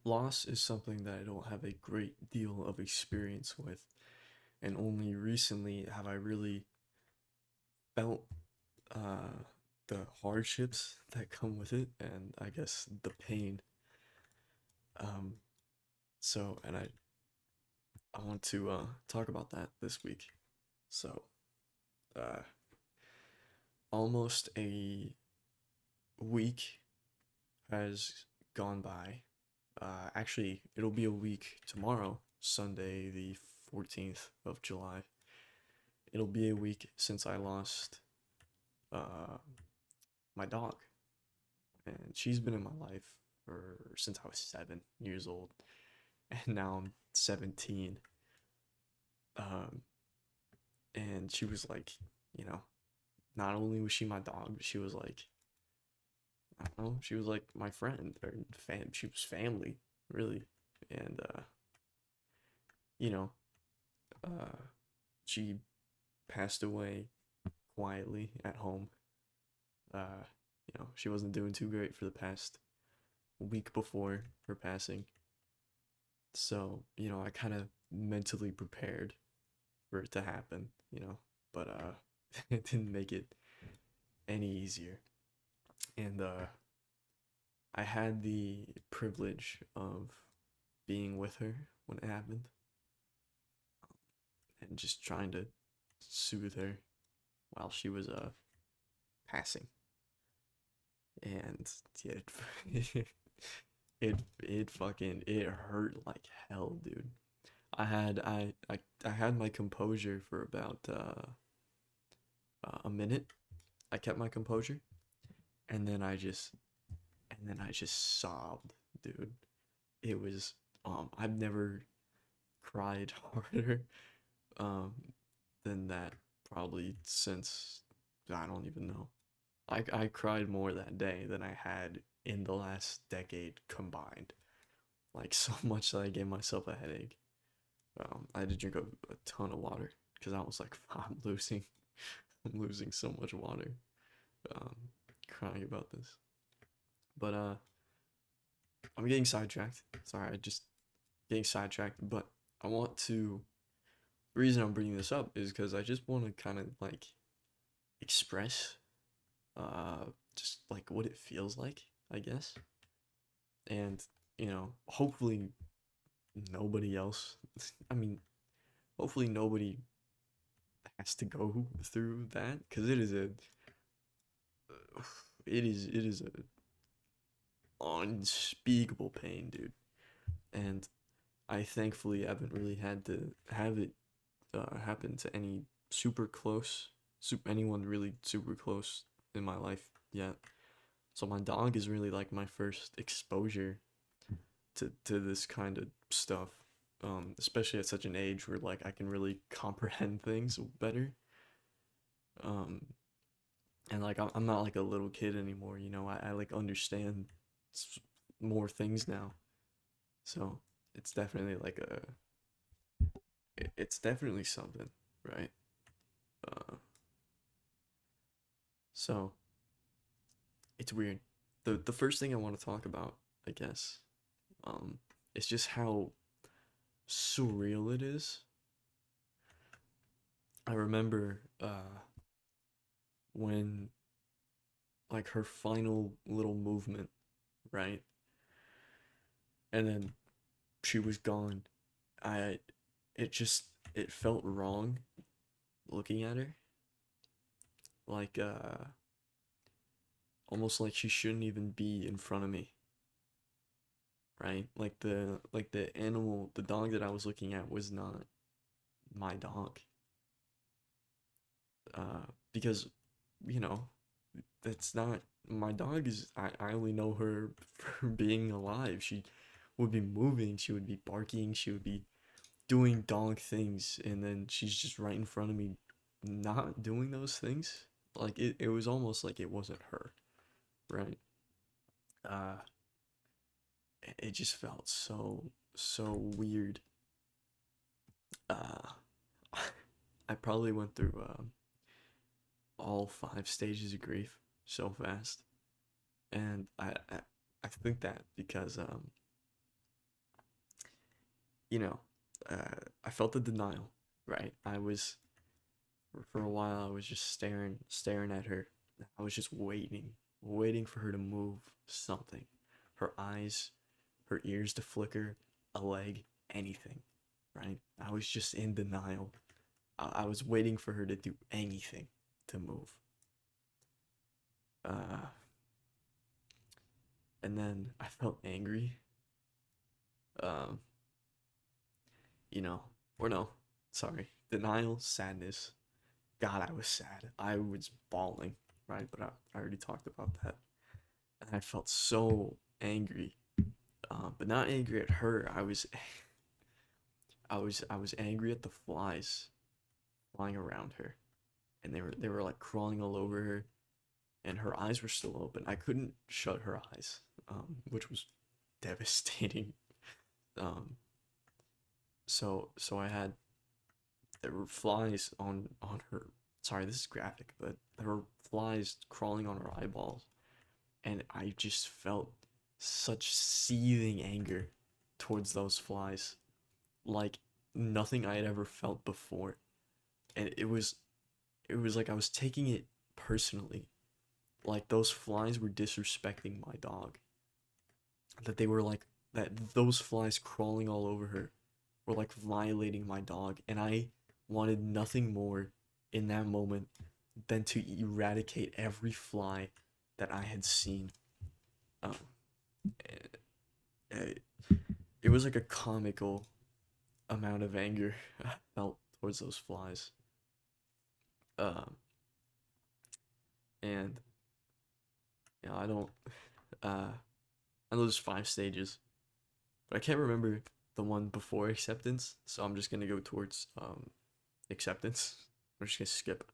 Loss is something that I don't have a great deal of experience with, and only recently have I really felt uh, the hardships that come with it, and I guess the pain. Um, and I want to talk about that this week. So, uh, almost a week has gone by. Actually, it'll be a week tomorrow, Sunday, the 14th of July. It'll be a week since I lost uh, my dog, and she's been in my life for since I was 7 years old, and now I'm 17. Um, and she was like, you know, not only was she my dog, but she was like, I don't know, she was like my friend or fam. She was family, really, and you know, uh, she passed away quietly at home. She wasn't doing too great for the past week before her passing. So, I kind of mentally prepared for it to happen, but it didn't make it any easier. And I had the privilege of being with her when it happened and just trying to soothe her while she was passing. And yeah, it hurt like hell, dude. I had my composure for about a minute. I kept my composure, and then I just sobbed, dude. It was I've never cried harder um than that, probably since, I don't even know. I cried more that day than I had in the last decade combined. Like, so much that I gave myself a headache. I had to drink a ton of water because I was like, I'm losing so much water. Um, Crying about this. But I'm getting sidetracked. Sorry, I just getting sidetracked. But I want to. The reason I'm bringing this up is because I just want to kind of like express, uh, just like what it feels like, I guess. And hopefully nobody else. I mean, hopefully nobody has to go through that because it is a unspeakable pain, dude. And I thankfully haven't really had to have it happen to any super close, anyone really super close in my life yet. So my dog is really like my first exposure to this kind of stuff. Especially at such an age where like I can really comprehend things better. Um, and like I'm not like a little kid anymore. I like understand more things now. So it's definitely like it's definitely something, right? Uh, so it's weird. The first thing I want to talk about, I guess, um, is just how surreal it is. I remember when like her final little movement, right? And then she was gone. I it just it felt wrong looking at her. Like almost like she shouldn't even be in front of me, right? Like the animal, the dog that I was looking at was not my dog. Because you know, that's not my dog. Is I only know her for being alive. She would be moving, she would be barking, she would be doing dog things, and then she's just right in front of me not doing those things. Like it was almost like it wasn't her, right? Uh it just felt so weird. Uh I probably went through all 5 stages of grief so fast. And I think that because you know, I felt the denial, right? I was for a while I was just staring at her. I was just waiting for her to move something. Her eyes, her ears to flicker, a leg, anything, right? I was just in denial. I was waiting for her to do anything to move. Uh, and then I felt angry. Um, you know, or no, sorry, denial, sadness. God, I was sad. I was bawling, right? But I already talked about that. And I felt so angry, but not angry at her. I was angry at the flies flying around her, and they were like crawling all over her, and her eyes were still open. I couldn't shut her eyes, which was devastating. Um, so I had there were flies on her. Sorry, this is graphic, but there were flies crawling on her eyeballs, and I just felt such seething anger towards those flies, like nothing I had ever felt before. And it was like I was taking it personally, like those flies were disrespecting my dog. That they were like that those flies crawling all over her were like violating my dog, and I wanted nothing more in that moment than to eradicate every fly that I had seen. Um, it, it was like a comical amount of anger I felt towards those flies. Um, and I don't. I know there's 5 stages, but I can't remember the one before acceptance, so I'm just gonna go towards acceptance. I'm just gonna skip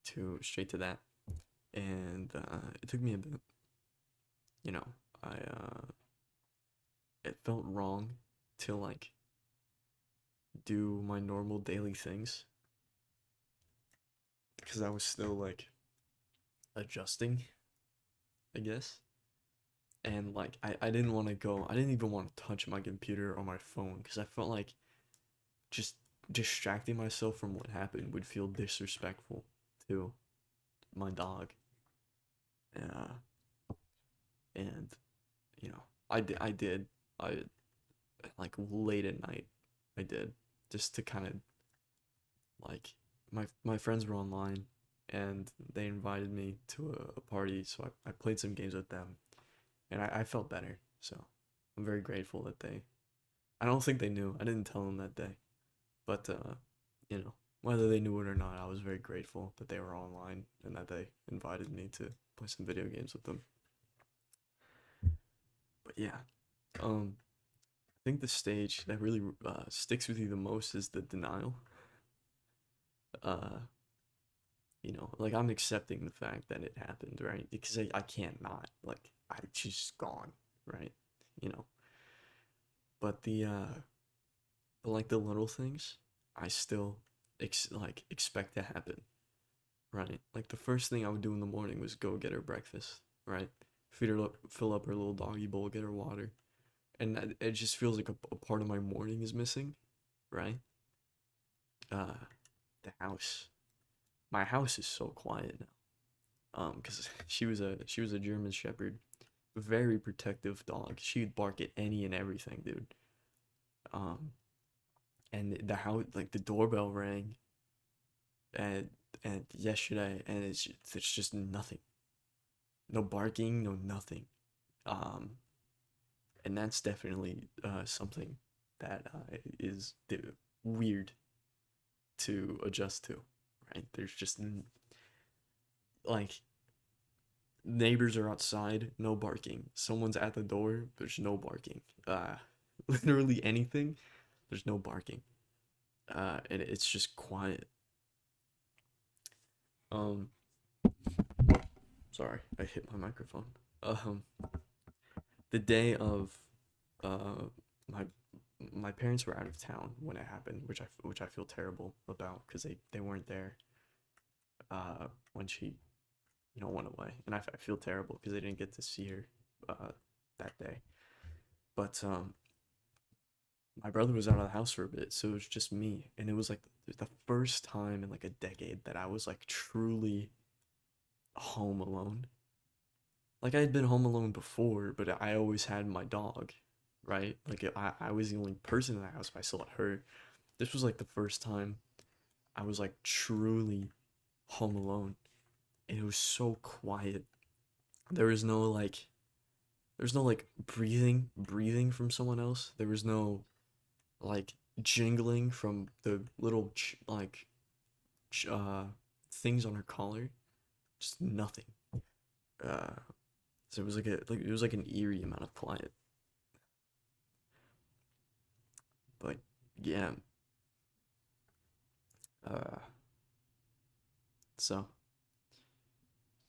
to straight to that, and it took me a bit. You know, I it felt wrong to like do my normal daily things because I was still like adjusting, I guess. And like I didn't want to go. I didn't even want to touch my computer or my phone because I felt like just distracting myself from what happened would feel disrespectful to my dog. Uh, and I did. I like late at night. I did just to kind of like my friends were online and they invited me to a party, so I played some games with them, and I felt better. So I'm very grateful that they. I don't think they knew. I didn't tell them that day, but you know, whether they knew it or not, I was very grateful that they were online and that they invited me to play some video games with them. But yeah, I think the stage that really sticks with you the most is the denial. Uh, like I'm accepting the fact that it happened, right? Because I can't not like she's just gone, right? You know, but like the little things, I still expect to happen, right? Like the first thing I would do in the morning was go get her breakfast, right? Feed her up, fill up her little doggy bowl, get her water, and it just feels like a part of my morning is missing, right? Uh, the house, my house is so quiet now. Because she was a German Shepherd, very protective dog. She'd bark at any and everything, dude. Um, and the house, like the doorbell rang, and yesterday, and it's just nothing, no barking, no nothing. Um, and that's definitely something that is weird to adjust to, right? There's just like neighbors are outside, no barking. Someone's at the door, there's no barking. Literally anything, there's no barking. And it's just quiet. Um, sorry, I hit my microphone. Um, the day of, uh, my my parents were out of town when it happened, which I feel terrible about because they weren't there. When she went away, and I feel terrible because I didn't get to see her, that day. But my brother was out of the house for a bit, so it was just me, and it was like the first time in like a decade that I was like truly home alone. Like I had been home alone before, but I always had my dog, right? Like I was the only person in the house, but I still had her. This was like the first time I was like truly home alone, and it was so quiet. There was no like, there's no like breathing from someone else. There was no like jingling from the little ch- uh things on her collar. Just nothing. Uh, so it was it was like an eerie amount of quiet. But yeah, uh, so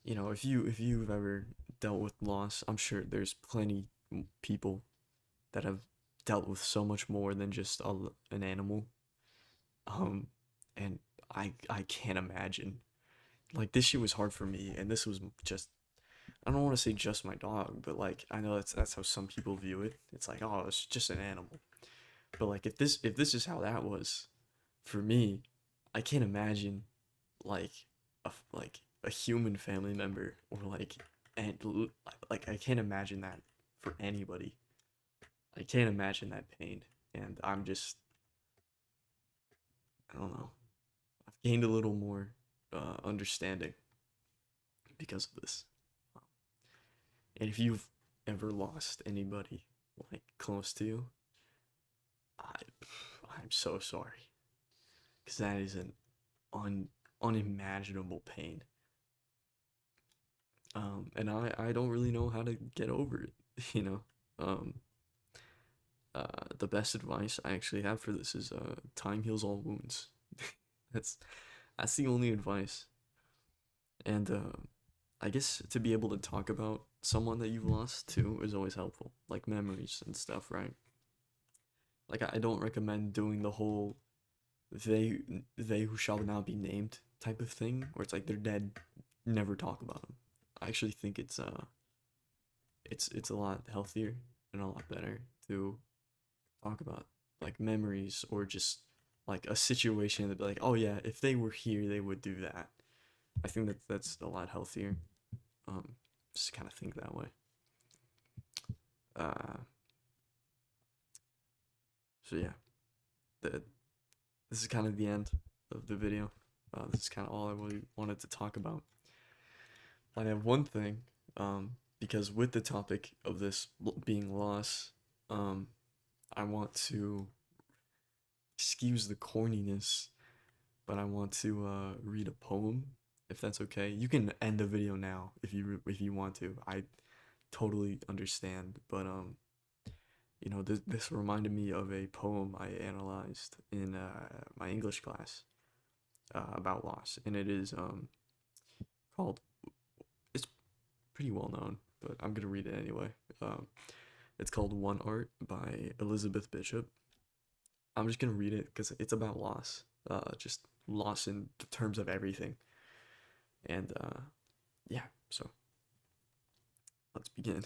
if you've ever dealt with loss, I'm sure there's plenty people that have dealt with so much more than just an animal. Um, and I can't imagine. Like this shit was hard for me, and this was just I don't want to say just my dog, but like I know that's how some people view it. It's like, oh, it's just an animal. But like if this is how that was for me, I can't imagine like like a human family member or and like I can't imagine that for anybody. I can't imagine that pain, and I don't know. I've gained a little more understanding because of this. And if you've ever lost anybody like close to you, I I'm so sorry because that is an un unimaginable pain. And I don't really know how to get over it. You know, um, the best advice I actually have for this is time heals all wounds. that's that's the only advice. And I guess to be able to talk about someone that you've lost too is always helpful, like memories and stuff, right? Like I don't recommend doing the whole they they who shall now be named type of thing where it's like they're dead, never talk about them. I actually think it's a lot healthier and a lot better to talk about like memories or just like a situation that be like, oh yeah, if they were here, they would do that. I think that's a lot healthier. Um, just kind of think that way. Uh, so yeah, the, this is kind of the end of the video. This is kind of all I really wanted to talk about. I have one thing, because with the topic of this being loss, um, I want to excuse the corniness, but I want to read a poem, if that's okay. You can end the video now if you want to. I totally understand, but this reminded me of a poem I analyzed in my English class about loss, and it is called. It's pretty well known, but I'm gonna read it anyway. Um, it's called One Art by Elizabeth Bishop. I'm just gonna read it because it's about loss, just loss in terms of everything, and yeah. So let's begin.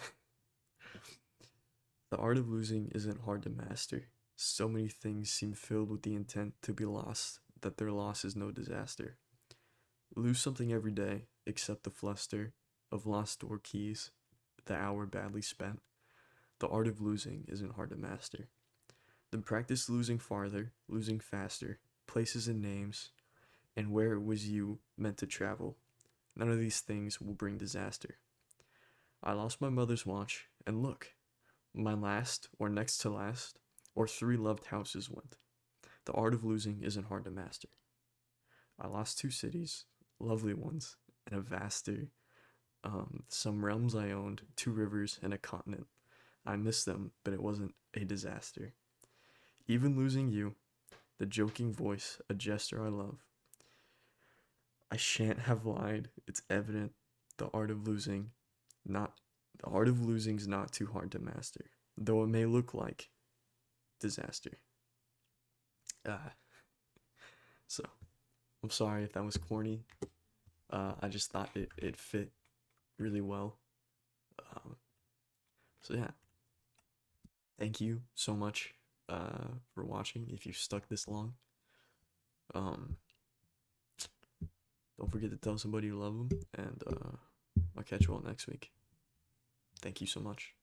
The art of losing isn't hard to master. So many things seem filled with the intent to be lost that their loss is no disaster. Lose something every day, except the fluster of lost door keys, the hour badly spent. The art of losing isn't hard to master. Then practice losing farther, losing faster, places and names, and where it was you meant to travel. None of these things will bring disaster. I lost my mother's watch, and look, my last, or next to last, or three loved houses went. The art of losing isn't hard to master. I lost two cities, lovely ones, and a vaster, some realms I owned, two rivers, and a continent. I missed them, but it wasn't a disaster. Even losing you, the joking voice, a gesture I love. I shan't have lied. It's evident. The art of losing, not the art of losing's not too hard to master, though it may look like disaster. Uh, so I'm sorry if that was corny. I just thought it fit really well. Um, so yeah, thank you so much for watching. If you stuck this long, um, don't forget to tell somebody you love them, and I'll catch you all next week. Thank you so much.